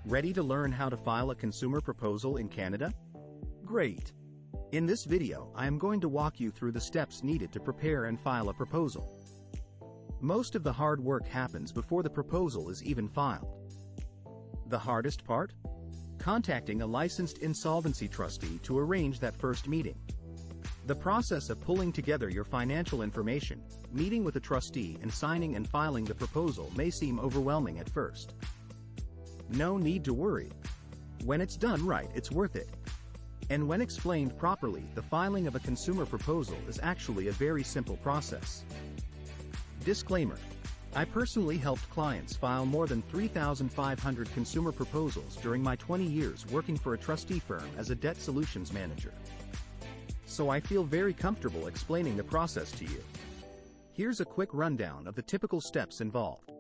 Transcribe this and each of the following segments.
Ready to learn how to file a consumer proposal in Canada? Great! In this video, I am going to walk you through the steps needed to prepare and file a proposal. Most of the hard work happens before the proposal is even filed. The hardest part? Contacting a licensed insolvency trustee to arrange that first meeting. The process of pulling together your financial information, meeting with a trustee and signing and filing the proposal may seem overwhelming at first. No need to worry. When it's done right, it's worth it. And when explained properly, the filing of a consumer proposal is actually a very simple process. Disclaimer: I personally helped clients file more than 3,500 consumer proposals during my 20 years working for a trustee firm as a debt solutions manager. So I feel very comfortable explaining the process to you. Here's a quick rundown of the typical steps involved.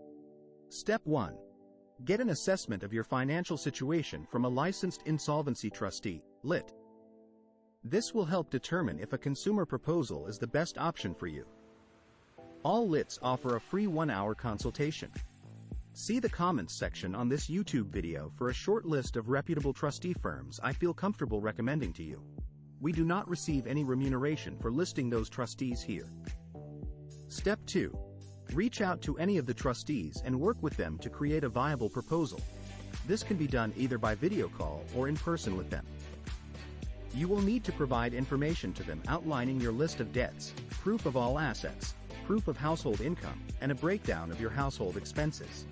Step 1. Get an assessment of your financial situation from a licensed insolvency trustee, LIT. This will help determine if a consumer proposal is the best option for you. All LITs offer a free 1-hour consultation. See the comments section on this YouTube video for a short list of reputable trustee firms I feel comfortable recommending to you. We do not receive any remuneration for listing those trustees here. Step 2. Reach out to any of the trustees and work with them to create a viable proposal. This can be done either by video call or in person with them. You will need to provide information to them outlining your list of debts, proof of all assets, proof of household income, and a breakdown of your household expenses.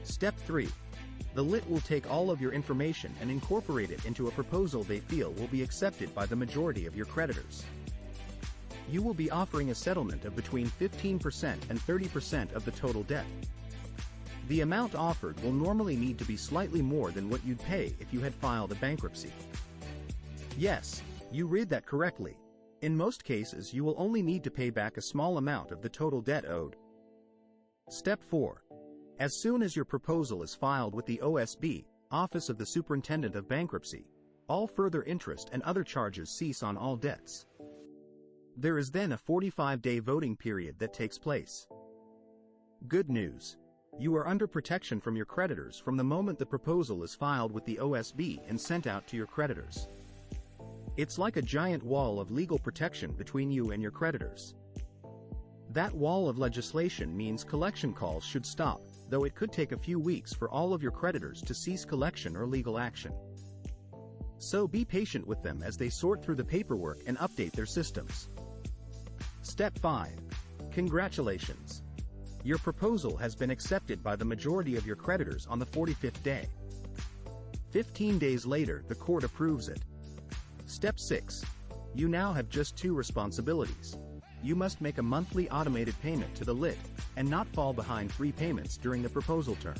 Step 3. The LIT will take all of your information and incorporate it into a proposal they feel will be accepted by the majority of your creditors. You will be offering a settlement of between 15% and 30% of the total debt. The amount offered will normally need to be slightly more than what you'd pay if you had filed a bankruptcy. Yes, you read that correctly. In most cases, you will only need to pay back a small amount of the total debt owed. Step 4. As soon as your proposal is filed with the OSB, Office of the Superintendent of Bankruptcy, all further interest and other charges cease on all debts. There is then a 45-day voting period that takes place. Good news. You are under protection from your creditors from the moment the proposal is filed with the OSB and sent out to your creditors. It's like a giant wall of legal protection between you and your creditors. That wall of legislation means collection calls should stop, though it could take a few weeks for all of your creditors to cease collection or legal action. So be patient with them as they sort through the paperwork and update their systems. Step 5. Congratulations! Your proposal has been accepted by the majority of your creditors on the 45th day. 15 days later, the court approves it. Step 6. You now have just 2 responsibilities. You must make a monthly automated payment to the LIT, and not fall behind 3 payments during the proposal term.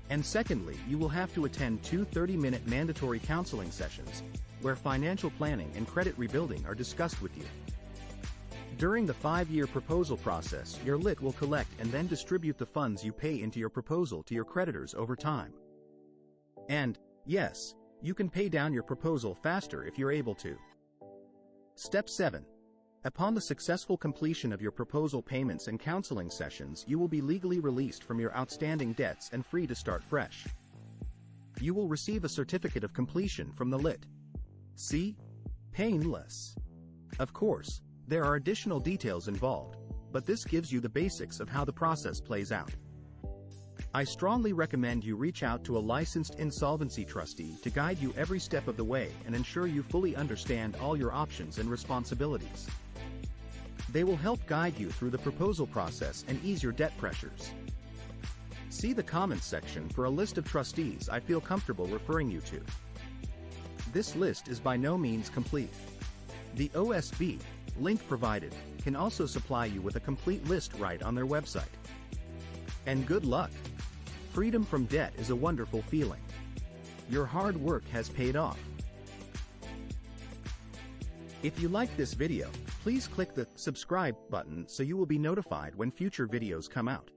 And secondly, you will have to attend 2 30-minute mandatory counseling sessions, where financial planning and credit rebuilding are discussed with you. During the 5-year proposal process, your LIT will collect and then distribute the funds you pay into your proposal to your creditors over time. And, yes, you can pay down your proposal faster if you're able to. Step 7. Upon the successful completion of your proposal payments and counseling sessions, you will be legally released from your outstanding debts and free to start fresh. You will receive a certificate of completion from the LIT. See? Painless. Of course, there are additional details involved, but this gives you the basics of how the process plays out. I strongly recommend you reach out to a licensed insolvency trustee to guide you every step of the way and ensure you fully understand all your options and responsibilities. They will help guide you through the proposal process and ease your debt pressures. See the comments section for a list of trustees I feel comfortable referring you to. This list is by no means complete. The OSB, link provided, can also supply you with a complete list right on their website. And good luck! Freedom from debt is a wonderful feeling. Your hard work has paid off. If you like this video, please click the subscribe button so you will be notified when future videos come out.